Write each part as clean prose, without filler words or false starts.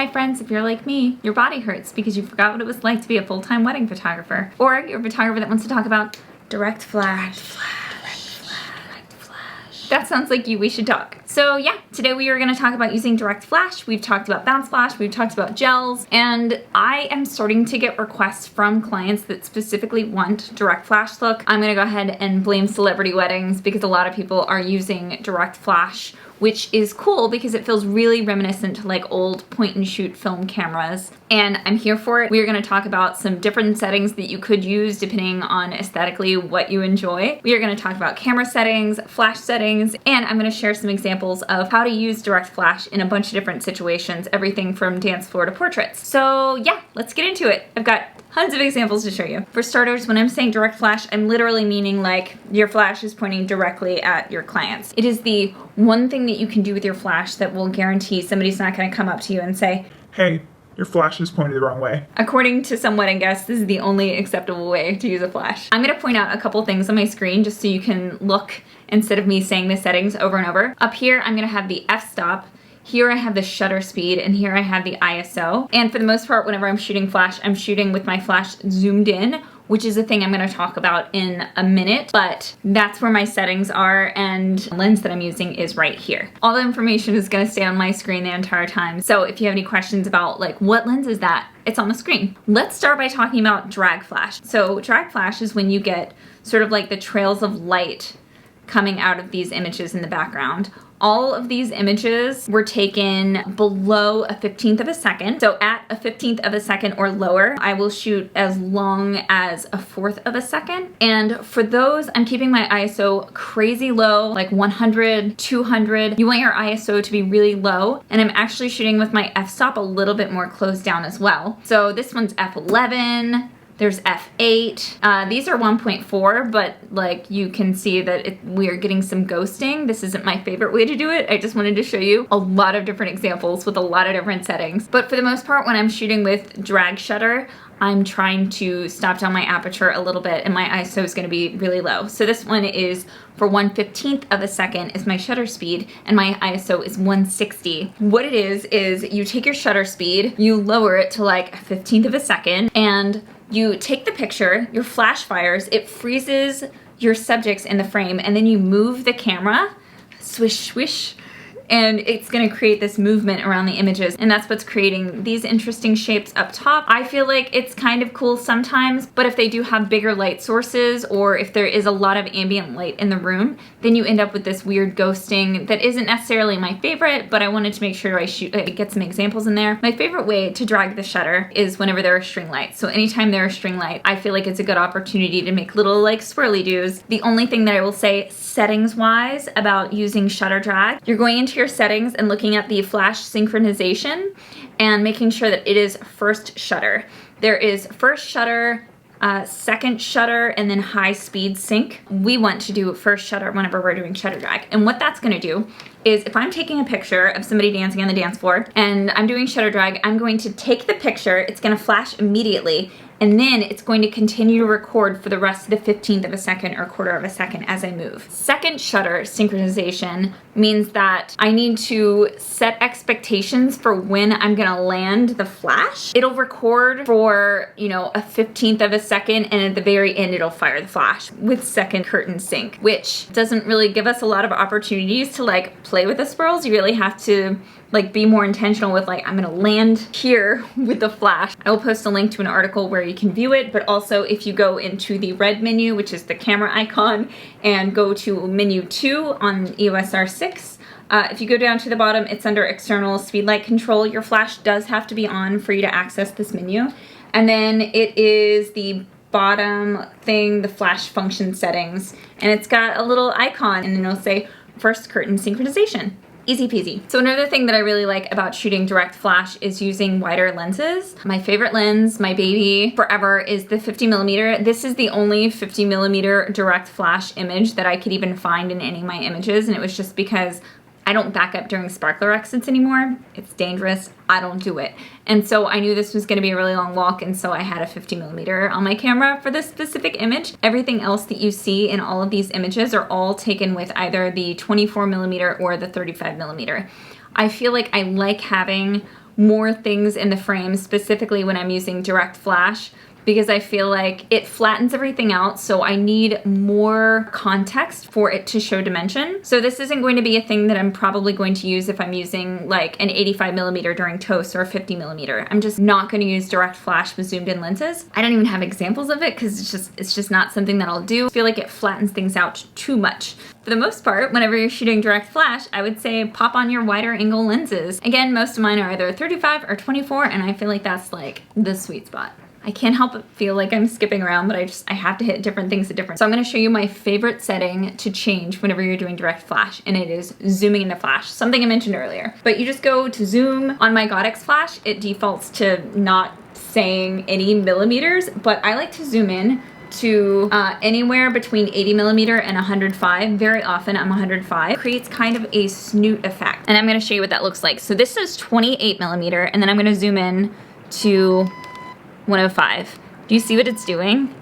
Hi friends, if you're like me, your body hurts because you forgot what it was like to be a full-time wedding photographer. Or you're a photographer that wants to talk about direct flash. That sounds like you, we should talk. So yeah, today we are gonna talk about using direct flash. We've talked about bounce flash, we've talked about gels, and I am starting to get requests from clients that specifically want direct flash look. I'm gonna go ahead and blame celebrity weddings because a lot of people are using direct flash, which is cool because it feels really reminiscent to like old point and shoot film cameras. And I'm here for it. We're gonna talk about some different settings that you could use depending on aesthetically what you enjoy. We are gonna talk about camera settings, flash settings, and I'm gonna share some examples of how to use direct flash in a bunch of different situations, everything from dance floor to portraits. So yeah, let's get into it. I've got tons of examples to show you. For starters, when I'm saying direct flash, I'm literally meaning like your flash is pointing directly at your clients. It is the one thing that you can do with your flash that will guarantee somebody's not gonna come up to you and say, "Hey, your flash is pointed the wrong way." According to some wedding guests, this is the only acceptable way to use a flash. I'm gonna point out a couple things on my screen just so you can look instead of me saying the settings over and over. Up here, I'm gonna have the f-stop. Here I have the shutter speed, and here I have the ISO. And for the most part, whenever I'm shooting flash, I'm shooting with my flash zoomed in, which is a thing I'm gonna talk about in a minute, but that's where my settings are, and the lens that I'm using is right here. All the information is gonna stay on my screen the entire time, so if you have any questions about like, what lens is that? It's on the screen. Let's start by talking about drag flash. So drag flash is when you get sort of like the trails of light coming out of these images in the background. All of these images were taken below a 15th of a second. So at a 15th of a second or lower, I will shoot as long as a 1/4 of a second. And for those, I'm keeping my ISO crazy low, like 100, 200. You want your ISO to be really low. And I'm actually shooting with my f-stop a little bit more closed down as well. So this one's f11. There's f8. These are 1.4, but like you can see that we're getting some ghosting. This isn't my favorite way to do it. I just wanted to show you a lot of different examples with a lot of different settings. But for the most part, when I'm shooting with drag shutter, I'm trying to stop down my aperture a little bit and my ISO is gonna be really low. So this one is for 1/15th of a second is my shutter speed and my ISO is 160. What it is you take your shutter speed, you lower it to like a 15th of a second, and you take the picture, your flash fires, it freezes your subjects in the frame, and then you move the camera, swish, swish, and it's gonna create this movement around the images, and that's what's creating these interesting shapes up top. I feel like it's kind of cool sometimes, but if they do have bigger light sources or if there is a lot of ambient light in the room, then you end up with this weird ghosting that isn't necessarily my favorite, but I wanted to make sure I get some examples in there. My favorite way to drag the shutter is whenever there are string lights. So anytime there are string lights, I feel like it's a good opportunity to make little like swirly doos. The only thing that I will say settings wise about using shutter drag, you're going into your settings and looking at the flash synchronization and making sure that it is first shutter. There is first shutter, second shutter, and then high speed sync. We want to do first shutter whenever we're doing shutter drag. And what that's gonna do is if I'm taking a picture of somebody dancing on the dance floor and I'm doing shutter drag, I'm going to take the picture, it's gonna flash immediately, and then it's going to continue to record for the rest of the 15th of a second or 1/4 of a second as I move. Second shutter synchronization means that I need to set expectations for when I'm gonna land the flash. It'll record for, you know, a 15th of a second, and at the very end it'll fire the flash with second curtain sync, which doesn't really give us a lot of opportunities to like play with the swirls. You really have to like be more intentional with like, I'm gonna land here with the flash. I will post a link to an article where you can view it, but also if you go into the red menu, which is the camera icon, and go to menu 2 on EOS R6, if you go down to the bottom, it's under external speed light control. Your flash does have to be on for you to access this menu. And then it is the bottom thing, the flash function settings, and it's got a little icon and then it'll say first curtain synchronization. Easy peasy. So another thing that I really like about shooting direct flash is using wider lenses. My favorite lens, my baby forever, is the 50mm. This is the only 50mm direct flash image that I could even find in any of my images, and it was just because I don't back up during sparkler exits anymore. It's dangerous. I don't do it. And so I knew this was gonna be a really long walk, and so I had a 50mm on my camera for this specific image. Everything else that you see in all of these images are all taken with either the 24mm or the 35mm. I feel like I like having more things in the frame, specifically when I'm using direct flash, because I feel like it flattens everything out, so I need more context for it to show dimension. So this isn't going to be a thing that I'm probably going to use if I'm using like an 85mm during toast or a 50mm. I'm just not going to use direct flash with zoomed in lenses. I don't even have examples of it because it's just not something that I'll do. I feel like it flattens things out too much. For the most part, whenever you're shooting direct flash, I would say pop on your wider angle lenses. Again, most of mine are either 35 or 24, and I feel like that's like the sweet spot. I can't help but feel like I'm skipping around, but I have to hit different things at different. So I'm gonna show you my favorite setting to change whenever you're doing direct flash, and it is zooming into flash, something I mentioned earlier. But you just go to zoom. On my Godex flash, it defaults to not saying any millimeters, but I like to zoom in to anywhere between 80mm and 105. Very often I'm 105. It creates kind of a snoot effect. And I'm gonna show you what that looks like. So this is 28mm, and then I'm gonna zoom in to 105. Do you see what it's doing?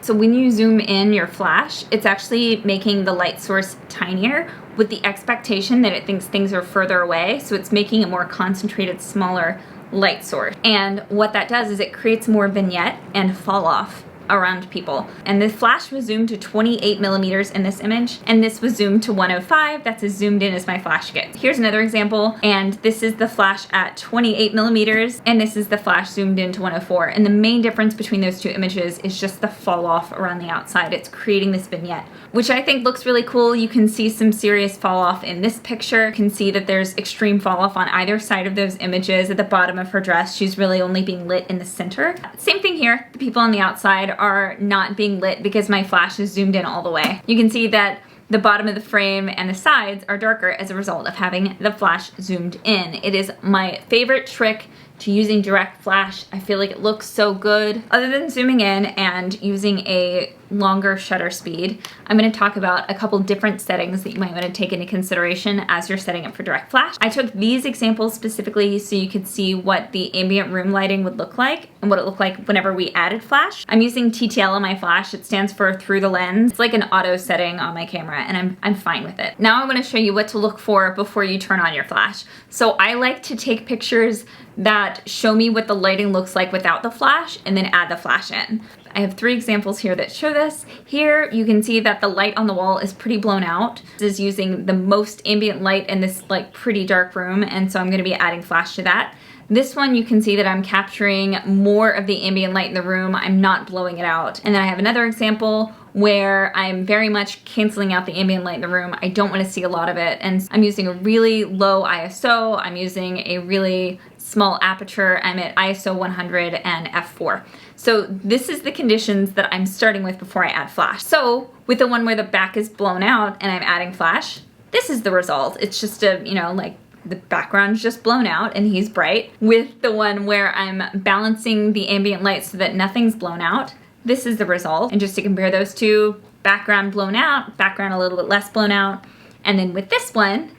So when you zoom in your flash, it's actually making the light source tinier with the expectation that it thinks things are further away. So it's making a more concentrated, smaller light source. And what that does is it creates more vignette and fall off around people. And the flash was zoomed to 28mm in this image, and this was zoomed to 105. That's as zoomed in as my flash gets. Here's another example, and this is the flash at 28mm, and this is the flash zoomed in to 104. And the main difference between those two images is just the fall off around the outside. It's creating this vignette, which I think looks really cool. You can see some serious fall off in this picture. You can see that there's extreme fall off on either side of those images. At the bottom of her dress, she's really only being lit in the center. Same thing here. The people on the outside are not being lit because my flash is zoomed in all the way. You can see that the bottom of the frame and the sides are darker as a result of having the flash zoomed in. It is my favorite trick to using direct flash. I feel like it looks so good. Other than zooming in and using a longer shutter speed, I'm going to talk about a couple different settings that you might want to take into consideration as you're setting up for direct flash. I took these examples specifically so you could see what the ambient room lighting would look like and what it looked like whenever we added flash. I'm using TTL on my flash. It stands for through the lens. It's like an auto setting on my camera, and I'm fine with it. Now I'm going to show you what to look for before you turn on your flash. So I like to take pictures that show me what the lighting looks like without the flash and then add the flash in. I have 3 examples here that show this. Here you can see that the light on the wall is pretty blown out. This is using the most ambient light in this like pretty dark room, and so I'm going to be adding flash to that. This one you can see that I'm capturing more of the ambient light in the room. I'm not blowing it out. And then I have another example where I'm very much canceling out the ambient light in the room. I don't want to see a lot of it, and I'm using a really low ISO. I'm using a really small aperture. I'm at ISO 100 and f4. So this is the conditions that I'm starting with before I add flash. So with the one where the back is blown out and I'm adding flash, this is the result. It's just a, you know, like the background's just blown out and he's bright. With the one where I'm balancing the ambient light so that nothing's blown out, this is the result. And just to compare those two, background blown out, background a little bit less blown out. And then with this one,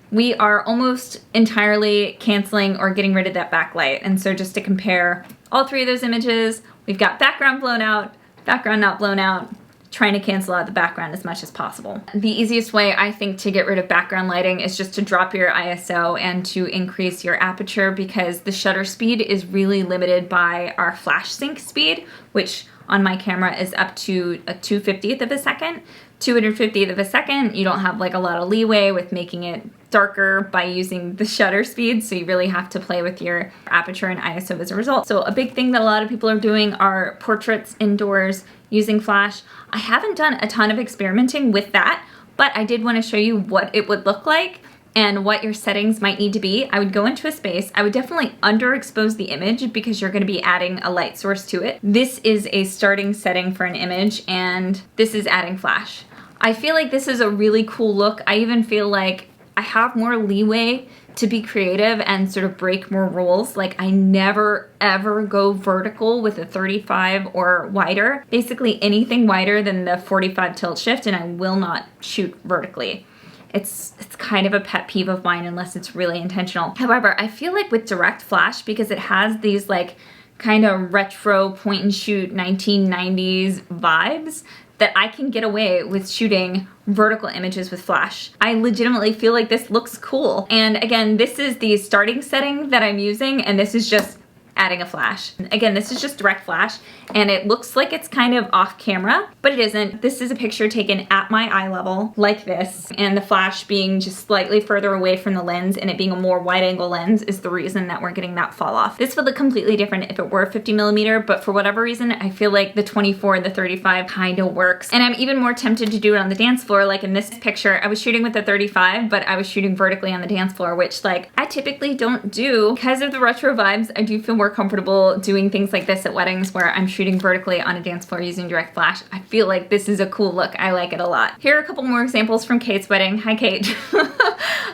we are almost entirely canceling or getting rid of that backlight. And so just to compare all 3 of those images, we've got background blown out, background not blown out, trying to cancel out the background as much as possible. The easiest way I think to get rid of background lighting is just to drop your ISO and to increase your aperture, because the shutter speed is really limited by our flash sync speed, which on my camera is up to a 2/50th of a second. 250th of a second, you don't have like a lot of leeway with making it darker by using the shutter speed, so you really have to play with your aperture and ISO as a result. So a big thing that a lot of people are doing are portraits indoors using flash. I haven't done a ton of experimenting with that, but I did want to show you what it would look like and what your settings might need to be. I would go into a space. I would definitely underexpose the image because you're going to be adding a light source to it. This is a starting setting for an image, and this is adding flash. I feel like this is a really cool look. I even feel like I have more leeway to be creative and sort of break more rules. Like I never ever go vertical with a 35 or wider. Basically anything wider than the 45 tilt shift, and I will not shoot vertically. It's kind of a pet peeve of mine unless it's really intentional. However, I feel like with direct flash, because it has these like kind of retro point and shoot 1990s vibes, that I can get away with shooting vertical images with flash. I legitimately feel like this looks cool. And again, this is the starting setting that I'm using, and this is just adding a flash. Again, this is just direct flash, and it looks like it's kind of off camera, but it isn't. This is a picture taken at my eye level, like this, and the flash being just slightly further away from the lens, and it being a more wide angle lens is the reason that we're getting that fall off. This would look completely different if it were 50mm, but for whatever reason, I feel like the 24 and the 35 kind of works. And I'm even more tempted to do it on the dance floor. Like in this picture, I was shooting with the 35, but I was shooting vertically on the dance floor, which like I typically don't do. Because of the retro vibes, I do feel more comfortable doing things like this at weddings where I'm shooting vertically on a dance floor using direct flash. I feel like this is a cool look. I like it a lot. Here are a couple more examples from Kate's wedding. Hi, Kate.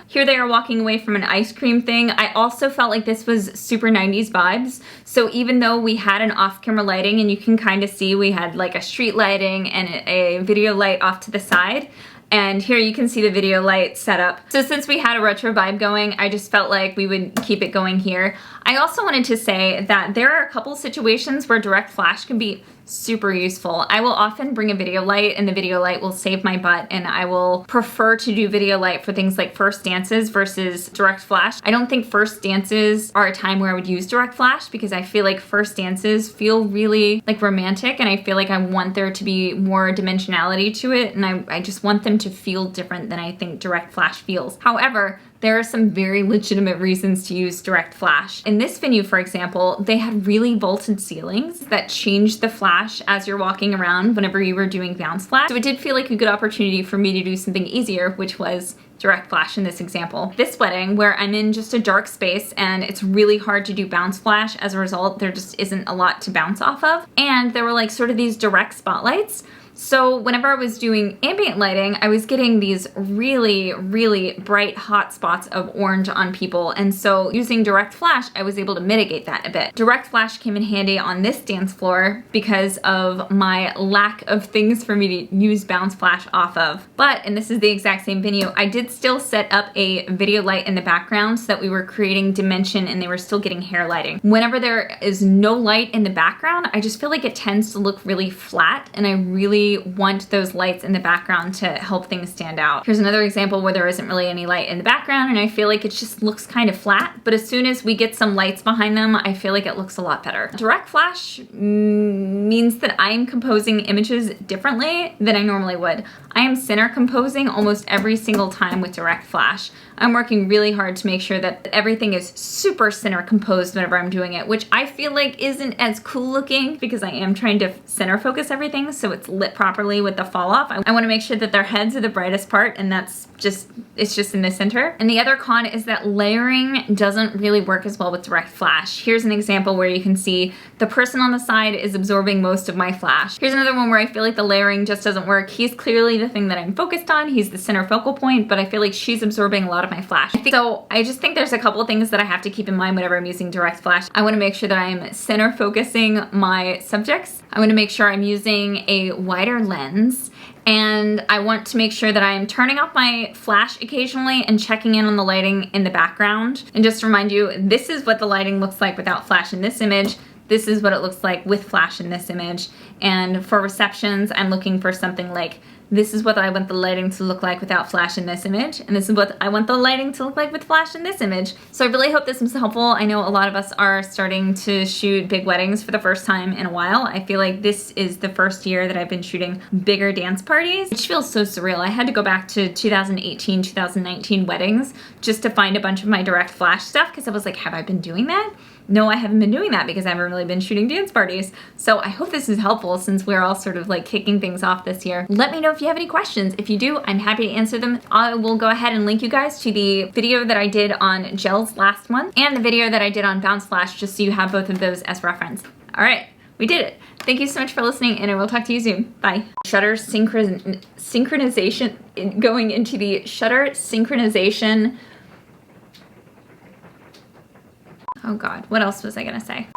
Here they are walking away from an ice cream thing. I also felt like this was super 90s vibes. So even though we had an off-camera lighting, and you can kind of see we had like a street lighting and a video light off to the side, and here you can see the video light setup. So since we had a retro vibe going, I just felt like we would keep it going here. I also wanted to say that there are a couple situations where direct flash can be super useful. I will often bring a video light, and the video light will save my butt, and I will prefer to do video light for things like first dances versus direct flash. I don't think first dances are a time where I would use direct flash, because I feel like first dances feel really like romantic, and I feel like I want there to be more dimensionality to it, and I just want them to feel different than I think direct flash feels. However, there are some very legitimate reasons to use direct flash. In this venue, for example, they had really vaulted ceilings that changed the flash as you're walking around whenever you were doing bounce flash. So it did feel like a good opportunity for me to do something easier, which was direct flash in this example. This wedding, where I'm in just a dark space and it's really hard to do bounce flash, as a result, there just isn't a lot to bounce off of. And there were like sort of these direct spotlights. So whenever I was doing ambient lighting, I was getting these really, really bright hot spots of orange on people. And so using direct flash, I was able to mitigate that a bit. Direct flash came in handy on this dance floor because of my lack of things for me to use bounce flash off of. But, and this is the exact same venue, I did still set up a video light in the background so that we were creating dimension and they were still getting hair lighting. Whenever there is no light in the background, I just feel like it tends to look really flat, and I really want those lights in the background to help things stand out. Here's another example where there isn't really any light in the background, and I feel like it just looks kind of flat, but as soon as we get some lights behind them, I feel like it looks a lot better. Direct flash means that I'm composing images differently than I normally would. I am center composing almost every single time with direct flash. I'm working really hard to make sure that everything is super center composed whenever I'm doing it, which I feel like isn't as cool looking because I am trying to center focus everything so it's lit properly with the fall off. I want to make sure that their heads are the brightest part, and it's just in the center. And the other con is that layering doesn't really work as well with direct flash. Here's an example where you can see the person on the side is absorbing most of my flash. Here's another one where I feel like the layering just doesn't work. He's clearly the thing that I'm focused on. He's the center focal point, but I feel like she's absorbing a lot of my flash. So I just think there's a couple of things that I have to keep in mind whenever I'm using direct flash. I want to make sure that I'm center focusing my subjects. I want to make sure I'm using a wider lens, and I want to make sure that I'm turning off my flash occasionally and checking in on the lighting in the background. And just to remind you, this is what the lighting looks like without flash in this image. This is what it looks like with flash in this image. And for receptions, I'm looking for something like, this is what I want the lighting to look like without flash in this image, and this is what I want the lighting to look like with flash in this image. So I really hope this was helpful. I know a lot of us are starting to shoot big weddings for the first time in a while. I feel like this is the first year that I've been shooting bigger dance parties, which feels so surreal. I had to go back to 2018, 2019 weddings just to find a bunch of my direct flash stuff, because I was like, have I been doing that? No, I haven't been doing that because I haven't really been shooting dance parties. So I hope this is helpful since we're all sort of like kicking things off this year. Let me know if you have any questions. If you do, I'm happy to answer them. I will go ahead and link you guys to the video that I did on gels last month and the video that I did on bounce flash, just so you have both of those as reference. All right, we did it. Thank you so much for listening, and I will talk to you soon. Bye. Shutter synchronization, going into the shutter synchronization. Oh God, what else was I gonna say?